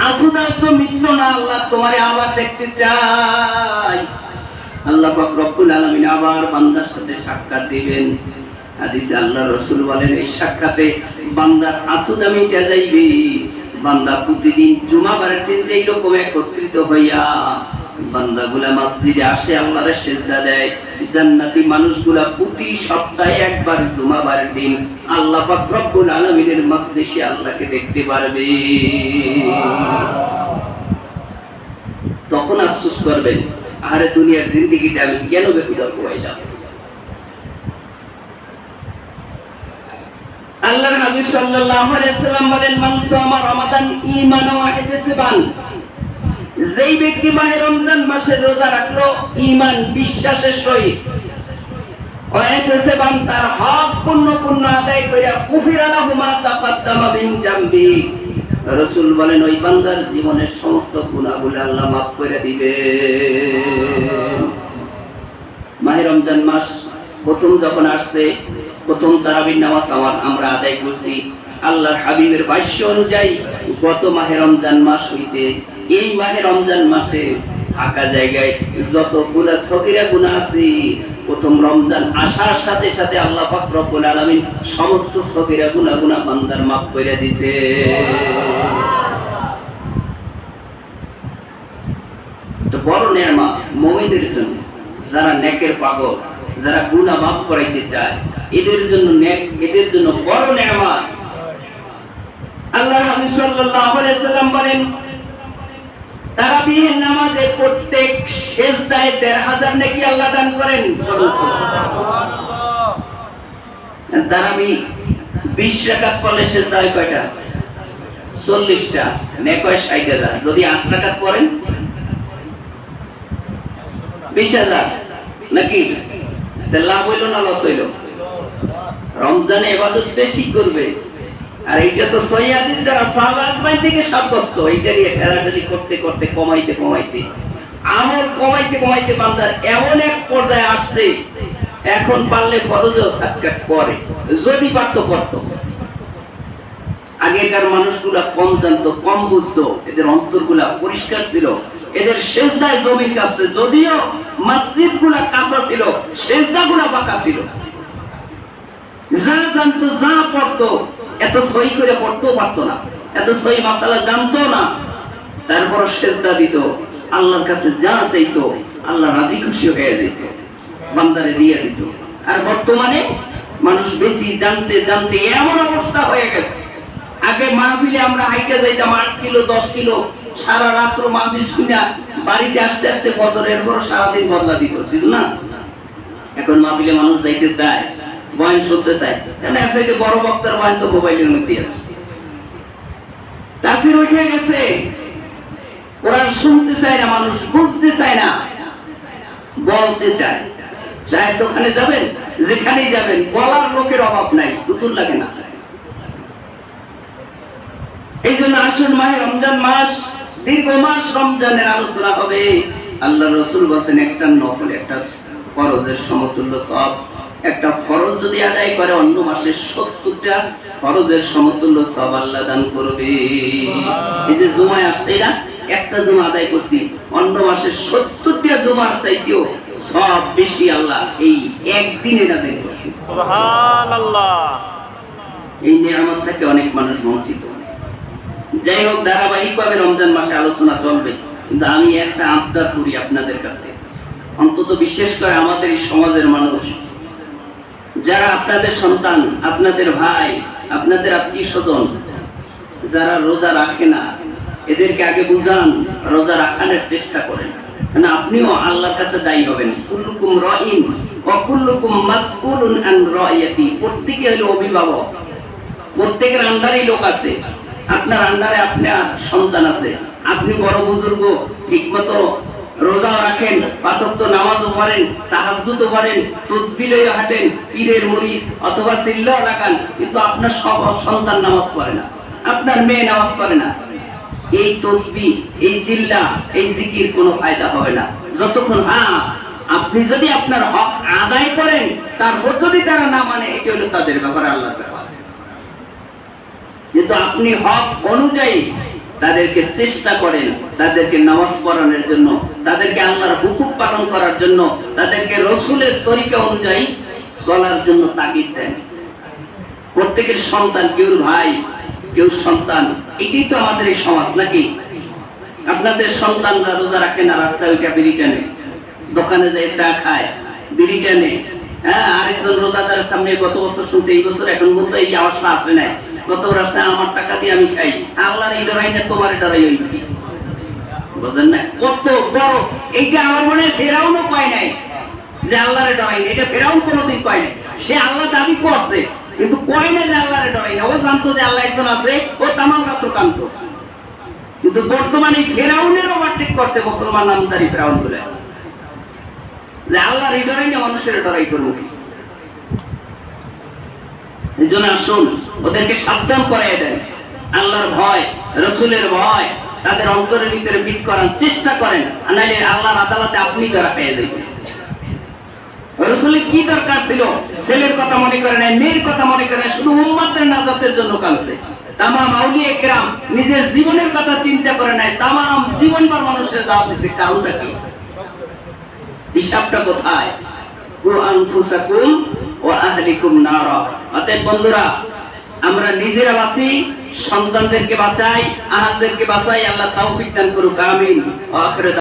আসুদা তো মিটলো না, আল্লাহ তোমারে আবার দেখতে চাই। আল্লাহ পাক রব্বুল আলামিন আবার বান্দার সাথে সাক্ষাৎ দিবেন। হাদিসে আল্লাহ রাসূল বলেন এই সাক্ষাতে বান্দার আসুদা মিটে যাইবে। বান্দা প্রতিদিন জুমাবারের দিন যেই রকম একত্রিত হইয়া বান্দাগুলা মসজিদে আসে, আল্লাহর সিজদা দেয়, জান্নাতি মানুষগুলা প্রতি সপ্তাহে একবার জুমাবারের দিন আল্লাহ পাক রব্বুল আলামিনের মজলিসে আল্লাহকে দেখতে পারবে। তখন আফসোস করবেন, আরে দুনিয়ার জিন্দেগিটা আমি কেন বেহুদা করাইলাম। আল্লাহর হাবিব সাল্লাল্লাহু আলাইহি ওয়াসাল্লাম বলেন মান সামা রমাদান ঈমানান ওয়া ইহতিসাবান, যেই ব্যক্তি মাহে রমজান মাসের রোজা রাখলো ঈমান বিশ্বাসের সহিত, ওয়া ইহতিসাবান তার হক পূর্ণ আদায় কইরা, কুফিরা লাহু মা তাকাদ্দামা মিন জামবি, রাসূল বলেন ওই বান্দার জীবনের সমস্ত গুনাহগুলো আল্লাহ মাফ করে দিবেন। মাহে রমজান মাস প্রথম যখন আসছে, প্রথম তারাবির নামাজ আমরা আদায় করছি আল্লাহর হাবিবের ভাষ্য অনুযায়ী গত মাহে রমজান মাস হইতে এই মাহে রমজান মাসে ফাঁকা জায়গায় যতগুলা সগীরা গুনাহ আছে, প্রথম রমজান আসার সাথে সাথে আল্লাহ পাক রব্বুল আলামিন সমস্ত সগীরা গুনাহ বান্দার মাফ করে দিয়েছে। তো বড় নেয়ামত মুমিনদের জন্য, যারা নেকের পাগল, যারা গুনাহ মাফ করাইতে চায়, এদের জন্য নেক, এদের জন্য বড় নেয়ামত। আল্লাহর হাবিব সাল্লাল্লাহু আলাইহি ওয়াসাল্লাম বলেন তারাবিহের নামাজে প্রত্যেক সিজদায় ১,৫০০ নেকি আল্লাহ দান করেন। সুবহানাল্লাহ। তারাবি 20 রাকাত পড়লে সিজদা হয় কয়টা? 40টা, নেক হয় ৬০,০০০। যদি ৮ রাকাত পড়েন ২০,০০০ নাকি? লাভ হইল না লস হইল? রমজানে ইবাদত বেশি করবে, আর এইটা তো সহিহ হাদিস দ্বারা সাহাবা আজমাইন থেকে সাব্যস্ত। এইটা নিয়ে ঠেলাঠেলি করতে করতে কমাইতে আমল কমাইতে বান্দার এমন এক পর্যায়ে আসছে, এখন পারলে ফরজও সাদকা করে, যদি পারতো করতো। আগেকার মানুষগুলা কম জানতো, কম বুঝতো, এদের অন্তরগুলা পরিষ্কার ছিল, এদের সেজদায় জমি কাঁপছে, যদিও মসজিদ গুলা কাঁচা ছিল, সেজদা গুলা পাকা ছিল। যা জানতো, যা পড়তো, এত সই করে পড়তেও পারতো না, এত সই মাসালা জানতো না, তারপর সেজদা দিত, আল্লাহর কাছে যা চাইতো আল্লাহ রাজি খুশি হয়ে যেত, বান্দারে দিয়ে দিত। আর বর্তমানে মানুষ বেশি জানতে জানতে এমন অবস্থা হয়ে গেছে, আগে মাহফিলে আমরা হাইটে যাইতাম 8 কিলো 10 কিলো, সারা রাত্র মাহফিল শুনে বাড়িতে আসতে আসতে ফজরের পর সারাদিন বদলা দিত, ঠিক না? এখন মাহফিলে মানুষ যাইতে চায়, বয়ান শুনতে চায়, কেন আজকে বড় বক্তার বয়ান তো মোবাইলের মধ্যে আছে, তাফসীর উঠে গেছে, কোরআন শুনতে চায় না মানুষ, বুঝতে চায় না, বলতে চায়। চায়ের দোকানে যাবেন, যেখানেই যাবেন বলার লোকের অভাব নাই, দুতুর লাগে না। এই জন্য আসুন, মাহে রমজান মাস, দীর্ঘ মাস রমজানের আলোচনা হবে। আল্লাহ রাসূল বলেন একটা নফল একটা ফরজের সমতুল্য সওয়াব, একটা ফরজ যদি আদায় করে অন্য মাসের 70টা ফরজের সমতুল্য সওয়াব আল্লাহ দান করবে। এই যে জুমায় আসছে না, একটা জুমা আদায় করছি, অন্য মাসের 70টা জুমার চাইতেও সওয়াব বেশি আল্লাহ এই একদিনে নাযিল করবে। সুবহানাল্লাহ। এই নিয়ামত থেকে অনেক মানুষ বঞ্চিত। যাই হোক, ধারাবাহিকভাবে রমজান মাসে আলোচনা চলবে, কিন্তু আমি একটা আবদার করি আপনাদের কাছে, অন্তত বিশেষ করে আমাদের এই সমাজের মানুষ, যারা আপনাদের সন্তান, আপনাদের ভাই, আপনাদের আত্মীয় স্বজন যারা রোজা রাখে না, এদেরকে আগে বুঝান, রোজা রাখানোর চেষ্টা করেন, কারণ আপনিও আল্লাহর কাছে দায়ী হবেন। কুল্লুকুম রাইন ওয়া কুল্লুকুম মাসউলুন আন রাইয়াতি, প্রত্যেকে হলো অভিভাবক, প্রত্যেকের আন্ডারেই লোক আছে, আপনার আন্ডারে আপনার সন্তান আছে, আপনি বড় বুজুর্গ, ঠিকমতো রোজাও রাখেন, 5 ওয়াক্ত নামাজও পড়েন, তাহাজ্জুদও পড়েন, তাসবিহ লইয়া হাঁটেন, পীরের মুরিদ অথবা চিল্লাও লাগান, কিন্তু আপনার সব সন্তান নামাজ পড়ে না, আপনার মেয়ে নামাজ পড়ে না। এই তাসবিহ, এই চিল্লা, এই জিকির কোনো ফায়দা হবে না যতক্ষণ আপনি যদি আপনার হক আদায় করেন, তারপর যদি তারা না মানে, এটা হলো তাদের ব্যাপারে, আল্লাহর ব্যাপার। কিন্তু আপনি হক অনুযায়ী তাদেরকে চেষ্টা করেন, তাদেরকে নামাজ পড়ানোর জন্য, তাদেরকে আল্লাহর হুকুম পালন করার জন্য, তাদেরকে রাসূলের তরিকা অনুযায়ী চলার জন্য তাগিদ দেন। প্রত্যেকের সন্তান, কেউ ভাই, কেউ সন্তান, এটাই তো আমাদের এই সমাজ নাকি? আপনাদের সন্তানরা রোজা রাখে না, রাস্তায় ওইটা বিড়ি টানে, দোকানে যায় চা খায়, বিড়ি টানে। হ্যাঁ, আরেকজন রোজাদারের সামনে গত বছর শুনছে, এই বছর এখন বলতো এই আওয়াজটা আসে নাই, গত বছর আমার টাকা দিয়ে আমি খাই, আল্লাহর এই ডরাই না, তোমার ডরাই ওই, বুঝেন না কত বড় এইটা? আমার মনে হয় ফেরাউনও কয় নাই যে আল্লাহরে ডরাই না, এটা ফেরাউন কোনোদিন কয় নাই। সে আল্লাহ দাবি করছে, কিন্তু কয় না যে আল্লাহরে ডরাই না। ও জানতো যে আল্লাহ একজন আছে, ও তামাম রাত্র কান্ত। কিন্তু বর্তমানে ফেরাউনের ওভারটেক করছে মুসলমান নামধারী ফেরাউন বলে, যে আল্লাহর ডরাই না, মানুষের ডরাই করবো কি? এই জন্য আসুন, ওদেরকে সাবধান করাই দেন, আল্লাহর ভয়, রাসূলের ভয় তাদের অন্তরের ভিতরে ফিট করার চেষ্টা করেন, নাইলে আল্লাহর আদালতে আপনি ধরা পেয়ে যাবেন। রাসূলের কি দরকার ছিল? ছেলের কথা মনে করে নাই, মেয়ের কথা মনে করে নাই, শুধু উম্মতের নাজাতের জন্য কাঁদছে। তামাম আউলিয়া কেরাম নিজের জীবনের কথা চিন্তা করে নাই, তামাম জীবনভর মানুষের দাওয়াত দিতে। কারণটা কি? হিসাবটা কোথায়? কুআনফুসাকুম ওয়া আহলিকুম নারা। অতএব বন্ধুরা, আমরা নিজেরা বাঁচি, সন্তানদেরকে বাঁচাই, আহারদেরকে বাঁচাই। আল্লাহ তৌফিক দান করুক, আমিন।